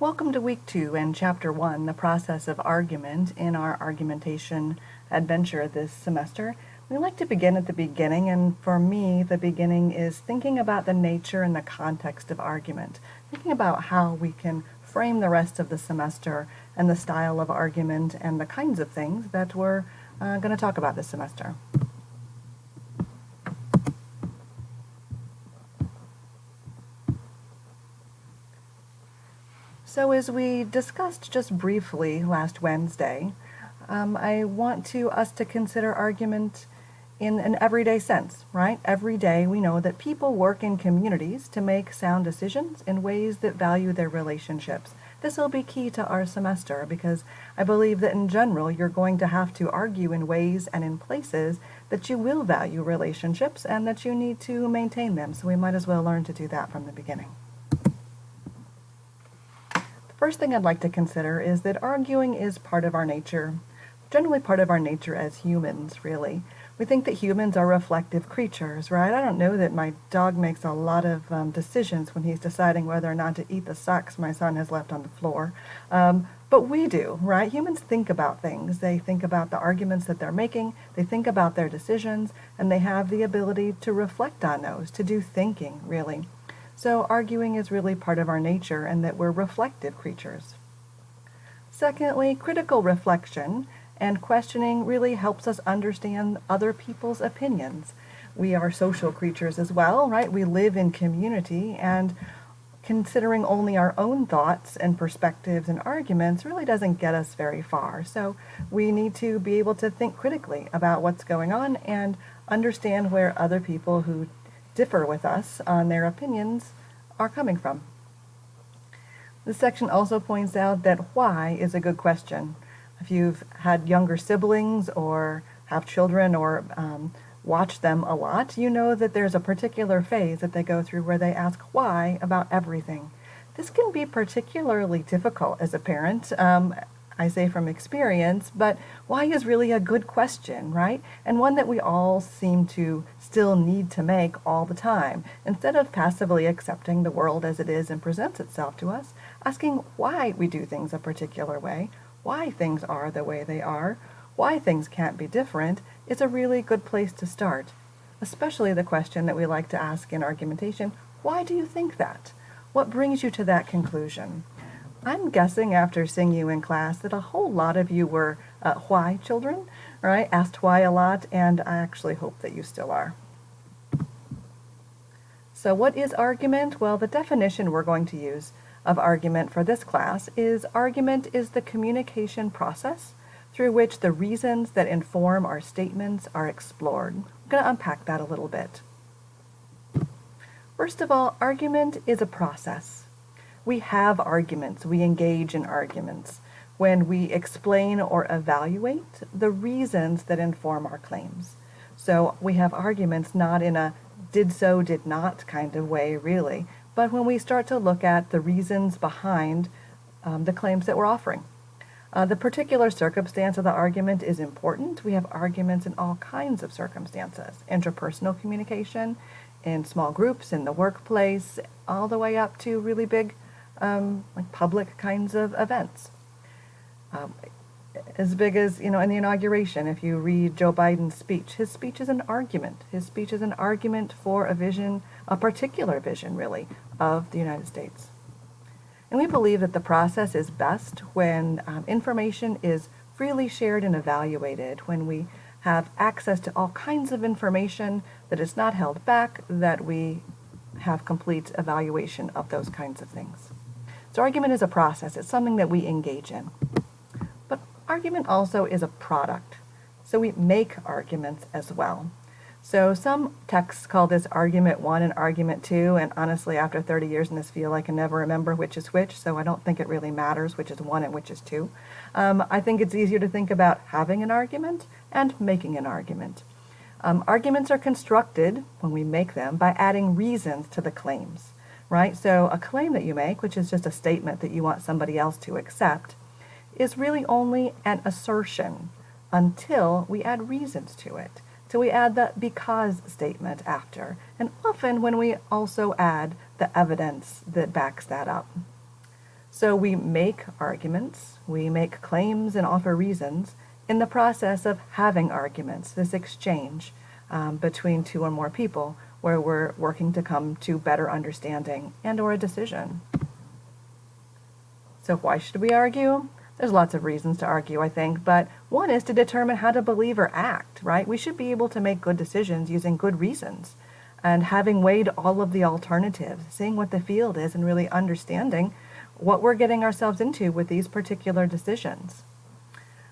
Welcome to week 2 and chapter 1, the process of argument in our argumentation adventure this semester. We like to begin at the beginning, and for me, the beginning is thinking about the nature and the context of argument, thinking about how we can frame the rest of the semester and the style of argument and the kinds of things that we're going to talk about this semester. So as we discussed just briefly last Wednesday, I want us to consider argument in an everyday sense, right? Every day we know that people work in communities to make sound decisions in ways that value their relationships. This will be key to our semester because I believe that in general you're going to have to argue in ways and in places that you will value relationships and that you need to maintain them. So we might as well learn to do that from the beginning. First thing I'd like to consider is that arguing is part of our nature, generally part of our nature as humans, really. We think that humans are reflective creatures, right? I don't know that my dog makes a lot of decisions when he's deciding whether or not to eat the socks my son has left on the floor. But we do, right? Humans think about things. They think about the arguments that they're making, they think about their decisions, and they have the ability to reflect on those, to do thinking, really. So arguing is really part of our nature and that we're reflective creatures. Secondly, critical reflection and questioning really helps us understand other people's opinions. We are social creatures as well, right? We live in community, and considering only our own thoughts and perspectives and arguments really doesn't get us very far. So we need to be able to think critically about what's going on and understand where other people who differ with us on their opinions are coming from. This section also points out that why is a good question. If you've had younger siblings or have children or watch them a lot, you know that there's a particular phase that they go through where they ask why about everything. This can be particularly difficult as a parent. I say from experience, but why is really a good question, right? And one that we all seem to still need to make all the time. Instead of passively accepting the world as it is and presents itself to us, asking why we do things a particular way, why things are the way they are, why things can't be different, is a really good place to start. Especially the question that we like to ask in argumentation, why do you think that? What brings you to that conclusion? I'm guessing after seeing you in class that a whole lot of you were why children, right? Asked why a lot, and I actually hope that you still are. So what is argument? Well, the definition we're going to use of argument for this class is argument is the communication process through which the reasons that inform our statements are explored. I'm going to unpack that a little bit. First of all, argument is a process. We have arguments, we engage in arguments when we explain or evaluate the reasons that inform our claims. So we have arguments not in a did so, did not kind of way, really, but when we start to look at the reasons behind the claims that we're offering. The particular circumstance of the argument is important. We have arguments in all kinds of circumstances, interpersonal communication, in small groups, in the workplace, all the way up to really big like public kinds of events. As big as, in the inauguration, if you read Joe Biden's speech, his speech is an argument. His speech is an argument for a vision, a particular vision, really, of the United States. And we believe that the process is best when information is freely shared and evaluated, when we have access to all kinds of information that is not held back, that we have complete evaluation of those kinds of things. So argument is a process. It's something that we engage in. But argument also is a product. So we make arguments as well. So some texts call this argument 1 and argument 2, and honestly, after 30 years in this field, I can never remember which is which, so I don't think it really matters which is 1 and which is 2. I think it's easier to think about having an argument and making an argument. Arguments are constructed, when we make them, by adding reasons to the claims. Right? So a claim that you make, which is just a statement that you want somebody else to accept, is really only an assertion until we add reasons to it. Till we add the because statement after, and often when we also add the evidence that backs that up. So we make arguments, we make claims and offer reasons in the process of having arguments, this exchange between two or more people where we're working to come to better understanding and or a decision. So why should we argue? There's lots of reasons to argue, I think, but one is to determine how to believe or act, right? We should be able to make good decisions using good reasons and having weighed all of the alternatives, seeing what the field is and really understanding what we're getting ourselves into with these particular decisions.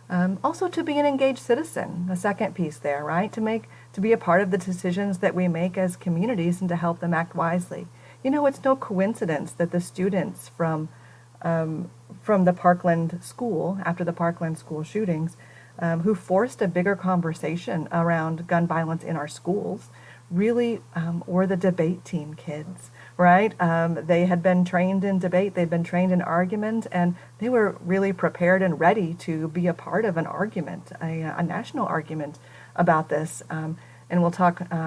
Also to be an engaged citizen, the second piece there, right? To be a part of the decisions that we make as communities and to help them act wisely. You know, it's no coincidence that the students from the Parkland school, after the Parkland school shootings, who forced a bigger conversation around gun violence in our schools, really were the debate team kids, right? They had been trained in debate, they'd been trained in argument, and they were really prepared and ready to be a part of an argument, a national argument about this. And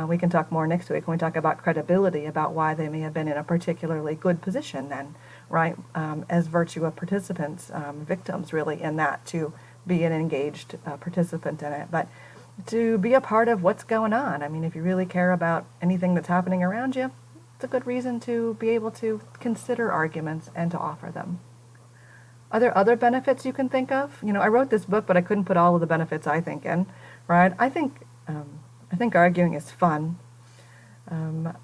we can talk more next week when we talk about credibility, about why they may have been in a particularly good position then, right? As virtue of participants, victims really in that, to be an engaged participant in it. But to be a part of what's going on. I mean, if you really care about anything that's happening around you, it's a good reason to be able to consider arguments and to offer them. Are there other benefits you can think of? You know, I wrote this book, but I couldn't put all of the benefits I think in, right? I think arguing is fun. It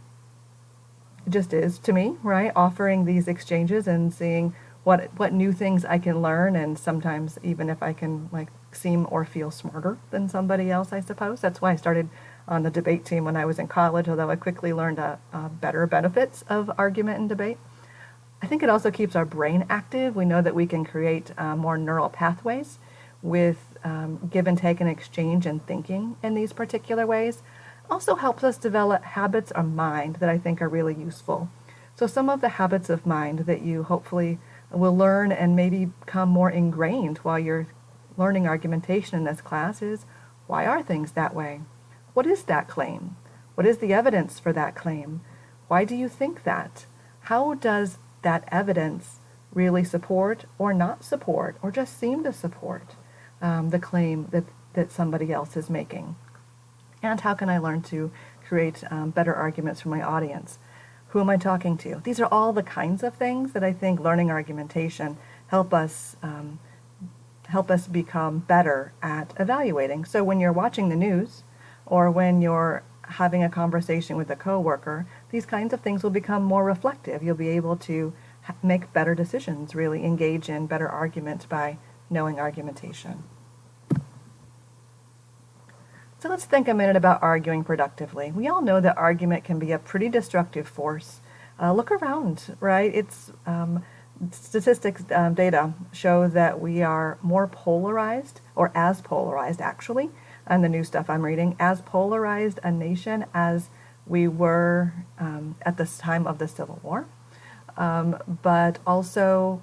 just is to me, right? Offering these exchanges and seeing what new things I can learn, and sometimes even if I can seem or feel smarter than somebody else, I suppose. That's why I started on the debate team when I was in college, although I quickly learned better benefits of argument and debate. I think it also keeps our brain active. We know that we can create more neural pathways with give and take and exchange and thinking in these particular ways. Also helps us develop habits of mind that I think are really useful. So some of the habits of mind that you hopefully will learn and maybe become more ingrained while you're learning argumentation in this class is, why are things that way? What is that claim? What is the evidence for that claim? Why do you think that? How does that evidence really support or not support or just seem to support the claim that somebody else is making? And how can I learn to create better arguments for my audience? Who am I talking to? These are all the kinds of things that I think learning argumentation help us become better at evaluating. So when you're watching the news or when you're having a conversation with a coworker, these kinds of things will become more reflective. You'll be able to make better decisions, really engage in better arguments by knowing argumentation. So let's think a minute about arguing productively. We all know that argument can be a pretty destructive force. Look around, right? It's statistics data show that we are more polarized, or as polarized actually, and the new stuff I'm reading, as polarized a nation as we were at this time of the Civil War. But also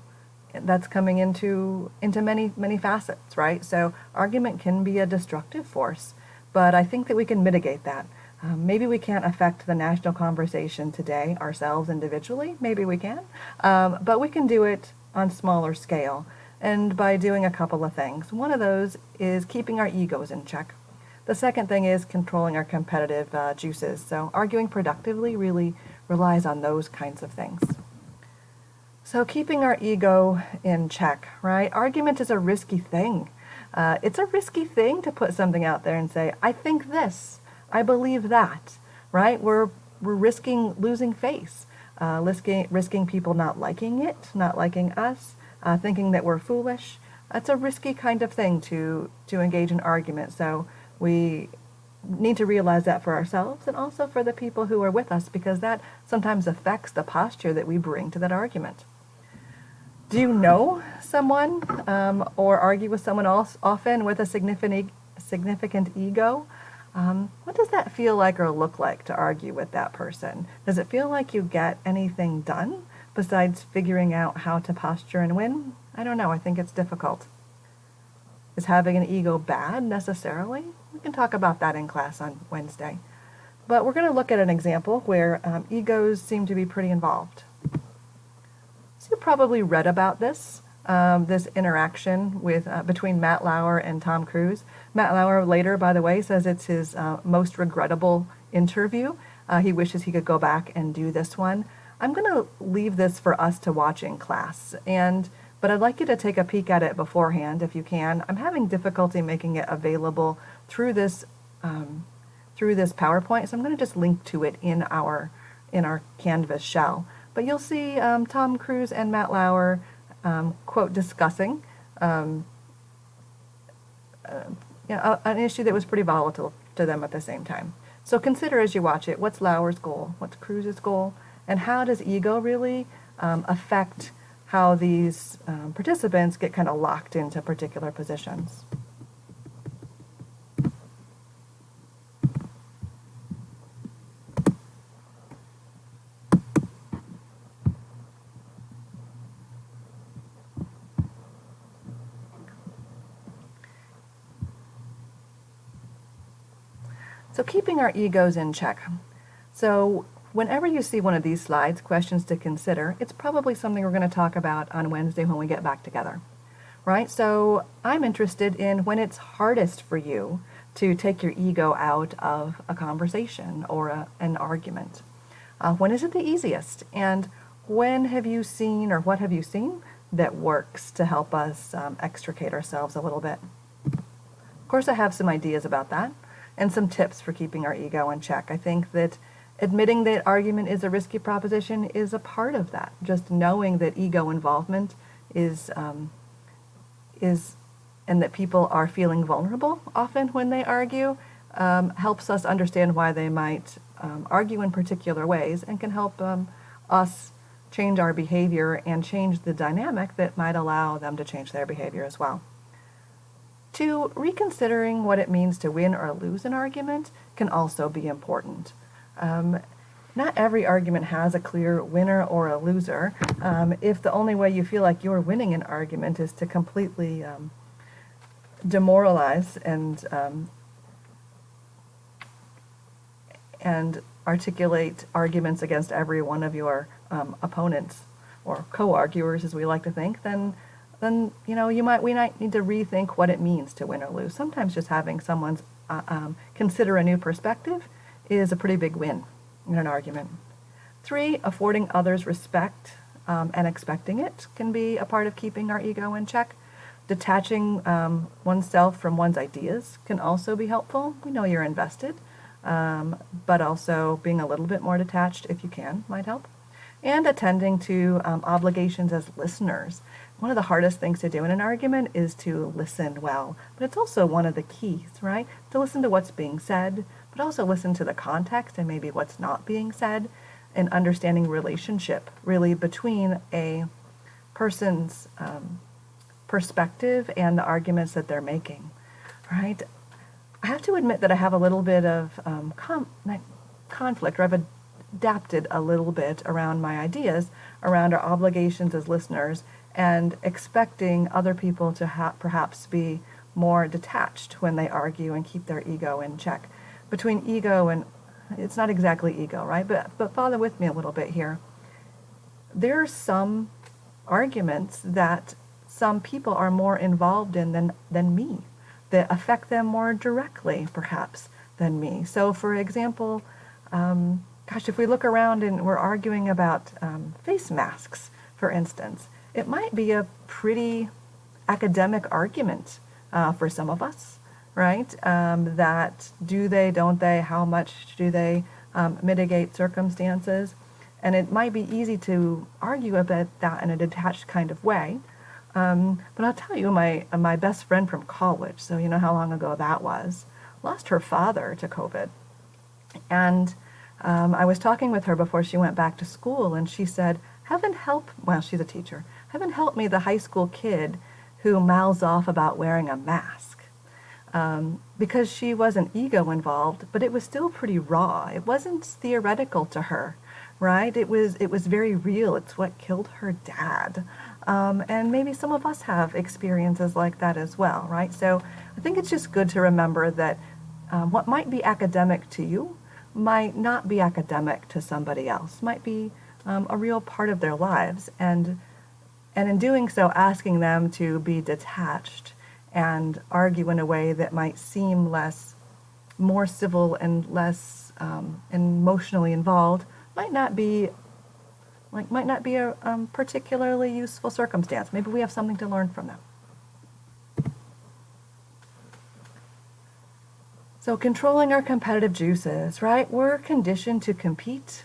that's coming into many facets, right? So argument can be a destructive force. But I think that we can mitigate that. Maybe we can't affect the national conversation today ourselves individually. Maybe we can. But we can do it on smaller scale. And by doing a couple of things. One of those is keeping our egos in check. The second thing is controlling our competitive juices. So arguing productively really relies on those kinds of things. So keeping our ego in check, right? Argument is a risky thing. It's a risky thing to put something out there and say, I think this, I believe that, right? We're risking losing face, risking people not liking it, not liking us, thinking that we're foolish. It's a risky kind of thing to engage in argument. So we need to realize that for ourselves and also for the people who are with us, because that sometimes affects the posture that we bring to that argument. Do you know someone or argue with someone else often with a significant ego? What does that feel like or look like to argue with that person? Does it feel like you get anything done besides figuring out how to posture and win? I don't know. I think it's difficult. Is having an ego bad necessarily? We can talk about that in class on Wednesday. But we're going to look at an example where egos seem to be pretty involved. So probably read about this, this interaction with between Matt Lauer and Tom Cruise. Matt Lauer later, by the way, says it's his most regrettable interview. He wishes he could go back and do this one. I'm going to leave this for us to watch in class, but I'd like you to take a peek at it beforehand if you can. I'm having difficulty making it available through this PowerPoint, so I'm going to just link to it in our Canvas shell. But you'll see Tom Cruise and Matt Lauer, quote, discussing an issue that was pretty volatile to them at the same time. So consider as you watch it, what's Lauer's goal? What's Cruise's goal? And how does ego really affect how these participants get kind of locked into particular positions? So keeping our egos in check. So whenever you see one of these slides, questions to consider, it's probably something we're going to talk about on Wednesday when we get back together, right? So I'm interested in when it's hardest for you to take your ego out of a conversation or an argument. When is it the easiest? And when have you seen, or what have you seen that works to help us extricate ourselves a little bit? Of course, I have some ideas about that and some tips for keeping our ego in check. I think that admitting that argument is a risky proposition is a part of that. Just knowing that ego involvement is and that people are feeling vulnerable often when they argue helps us understand why they might argue in particular ways, and can help us change our behavior and change the dynamic that might allow them to change their behavior as well. 2, reconsidering what it means to win or lose an argument can also be important. Not every argument has a clear winner or a loser. If the only way you feel like you're winning an argument is to completely demoralize and articulate arguments against every one of your opponents, or co-arguers as we like to think, then we might need to rethink what it means to win or lose. Sometimes just having someone consider a new perspective is a pretty big win in an argument. 3, affording others respect and expecting it can be a part of keeping our ego in check. Detaching oneself from one's ideas can also be helpful. We know you're invested, but also being a little bit more detached, if you can, might help. And attending to obligations as listeners. One of the hardest things to do in an argument is to listen well, but it's also one of the keys, right? To listen to what's being said, but also listen to the context and maybe what's not being said, and understanding relationship really between a person's perspective and the arguments that they're making, right? I have to admit that I have a little bit of conflict, or I've adapted a little bit around my ideas around our obligations as listeners and expecting other people to perhaps be more detached when they argue and keep their ego in check. Between ego and, it's not exactly ego, right? But follow with me a little bit here. There are some arguments that some people are more involved in than me, that affect them more directly, perhaps, than me. So, for example, if we look around and we're arguing about face masks, for instance, it might be a pretty academic argument for some of us, right? That do they, don't they, how much do they mitigate circumstances? And it might be easy to argue about that in a detached kind of way. But I'll tell you, my best friend from college, so you know how long ago that was, lost her father to COVID. And I was talking with her before she went back to school, and she said, she's a teacher, heaven help me, the high school kid who mouths off about wearing a mask. Because she wasn't ego involved, but it was still pretty raw. It wasn't theoretical to her, right? It was very real. It's what killed her dad. And maybe some of us have experiences like that as well, right? So I think it's just good to remember that what might be academic to you might not be academic to somebody else, might be a real part of their lives. And And in doing so, asking them to be detached and argue in a way that might seem more civil and less emotionally involved might not be a particularly useful circumstance. Maybe we have something to learn from them. So controlling our competitive juices, right? We're conditioned to compete.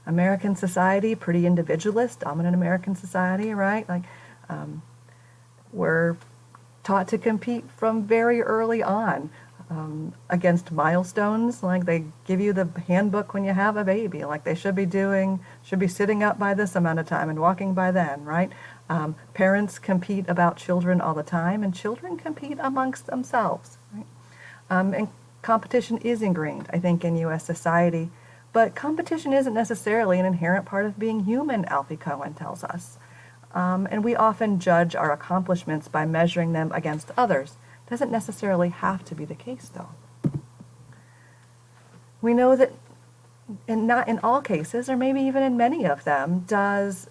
American society, pretty individualist, dominant American society, right? We're taught to compete from very early on against milestones. Like they give you the handbook when you have a baby. Like they should be sitting up by this amount of time and walking by then, right? Parents compete about children all the time, and children compete amongst themselves, right? And competition is ingrained, I think, in U.S. society. But competition isn't necessarily an inherent part of being human, Alfie Cohen tells us. And we often judge our accomplishments by measuring them against others. Doesn't necessarily have to be the case, though. We know that not in all cases, or maybe even in many of them, does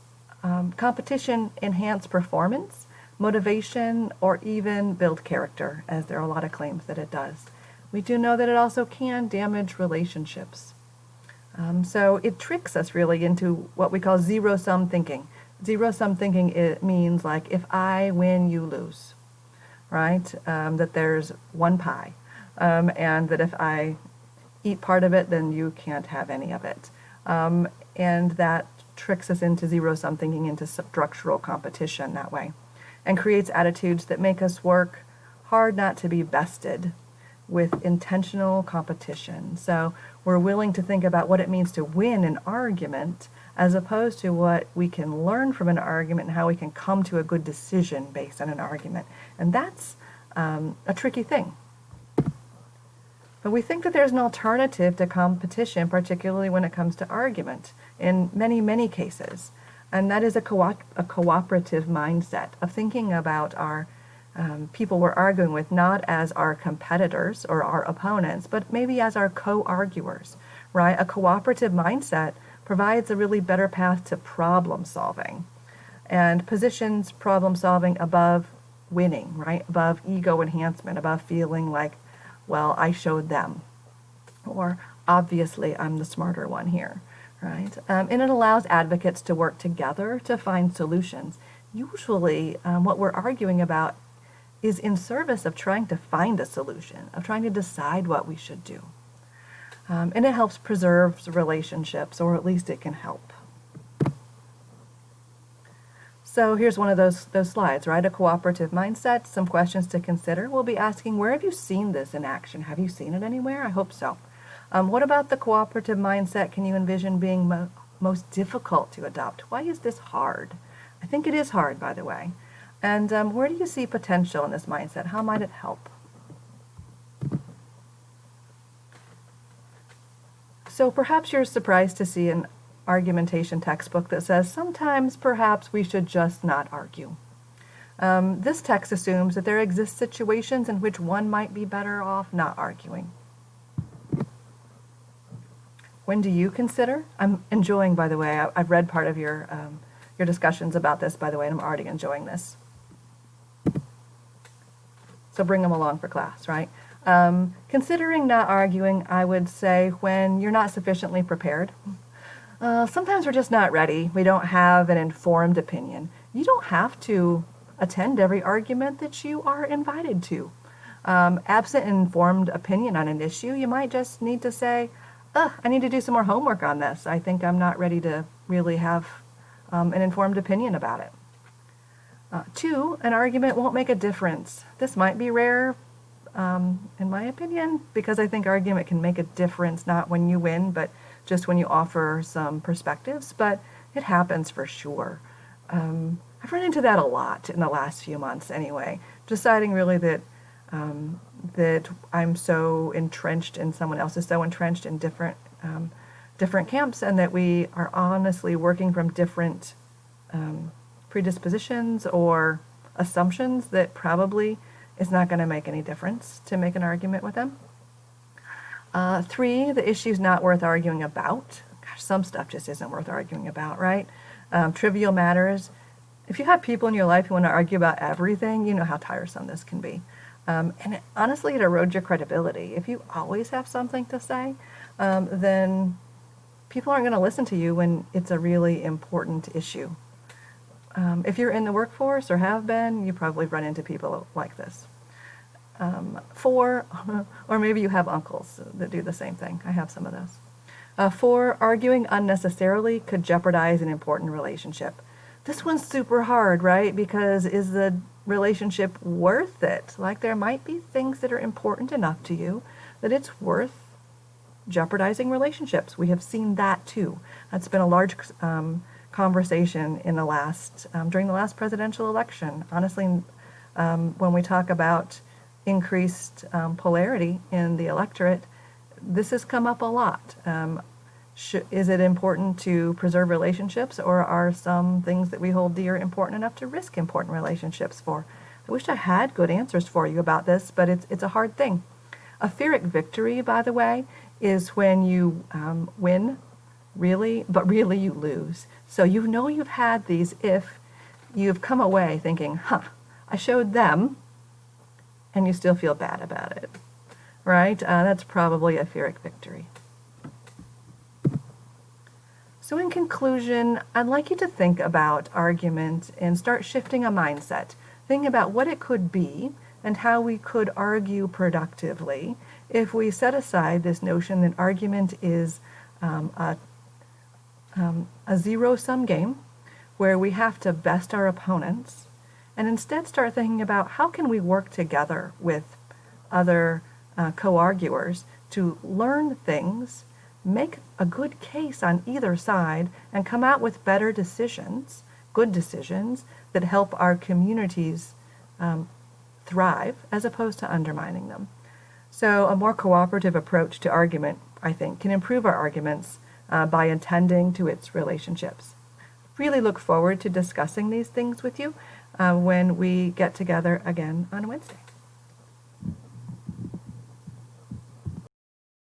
competition enhance performance, motivation, or even build character, as there are a lot of claims that it does. We do know that it also can damage relationships. So it tricks us really into what we call zero-sum thinking. Zero-sum thinking, it means like if I win, you lose, right? That there's one pie, and that if I eat part of it, then you can't have any of it. And that tricks us into zero-sum thinking, into structural competition that way, and creates attitudes that make us work hard not to be bested with intentional competition. So we're willing to think about what it means to win an argument as opposed to what we can learn from an argument and how we can come to a good decision based on an argument. And that's a tricky thing. But we think that there's an alternative to competition, particularly when it comes to argument, in many, many cases. And that is a cooperative mindset of thinking about our people we're arguing with not as our competitors or our opponents, but maybe as our co-arguers, right? A cooperative mindset provides a really better path to problem solving and positions problem solving above winning, right? Above ego enhancement, above feeling like, well, I showed them, or obviously I'm the smarter one here, right? And it allows advocates to work together to find solutions. Usually what we're arguing about is in service of trying to find a solution, of trying to decide what we should do. And it helps preserve relationships, or at least it can help. So here's one of those slides, right? A cooperative mindset, some questions to consider. We'll be asking, where have you seen this in action? Have you seen it anywhere? I hope so. What about the cooperative mindset can you envision being most difficult to adopt? Why is this hard? I think it is hard, by the way. And where do you see potential in this mindset? How might it help? So perhaps you're surprised to see an argumentation textbook that says sometimes perhaps we should just not argue. This text assumes that there exist situations in which one might be better off not arguing. When do you consider? I'm enjoying, by the way, I've read part of your discussions about this, by the way, and I'm already enjoying this. So bring them along for class, right? Considering not arguing, I would say when you're not sufficiently prepared. Sometimes we're just not ready. We don't have an informed opinion. You don't have to attend every argument that you are invited to. Absent an informed opinion on an issue, you might just need to say, I need to do some more homework on this. I think I'm not ready to really have an informed opinion about it. 2, an argument won't make a difference. This might be rare, in my opinion, because I think argument can make a difference not when you win, but just when you offer some perspectives, but it happens for sure. I've run into that a lot in the last few months anyway, deciding really that that I'm so entrenched in someone else is so entrenched in different camps, and that we are honestly working from different predispositions or assumptions that probably is not going to make any difference to make an argument with them. 3, the issue's not worth arguing about. Gosh, some stuff just isn't worth arguing about, right? Trivial matters. If you have people in your life who want to argue about everything, you know how tiresome this can be. Honestly, it erodes your credibility. If you always have something to say, then people aren't going to listen to you when it's a really important issue. If you're in the workforce or have been, you probably run into people like this. Four, or maybe you have uncles that do the same thing. I have some of those. Four, arguing unnecessarily could jeopardize an important relationship. This one's super hard, right? Because is the relationship worth it? Like, there might be things that are important enough to you that it's worth jeopardizing relationships. We have seen that too. That's been a large conversation in during the last presidential election. Honestly, when we talk about increased polarity in the electorate, this has come up a lot. Is it important to preserve relationships, or are some things that we hold dear important enough to risk important relationships for? I wish I had good answers for you about this, but it's a hard thing. A Pyrrhic victory, by the way, is when you win, really, but really you lose. So you know you've had these if you've come away thinking, I showed them, and you still feel bad about it, right? That's probably a Pyrrhic victory. So in conclusion, I'd like you to think about argument and start shifting a mindset. Think about what it could be and how we could argue productively if we set aside this notion that argument is a zero-sum game where we have to best our opponents, and instead start thinking about how can we work together with other co-arguers to learn things, make a good case on either side, and come out with better decisions, good decisions that help our communities thrive as opposed to undermining them. So a more cooperative approach to argument, I think, can improve our arguments by attending to its relationships. Really look forward to discussing these things with you when we get together again on Wednesday.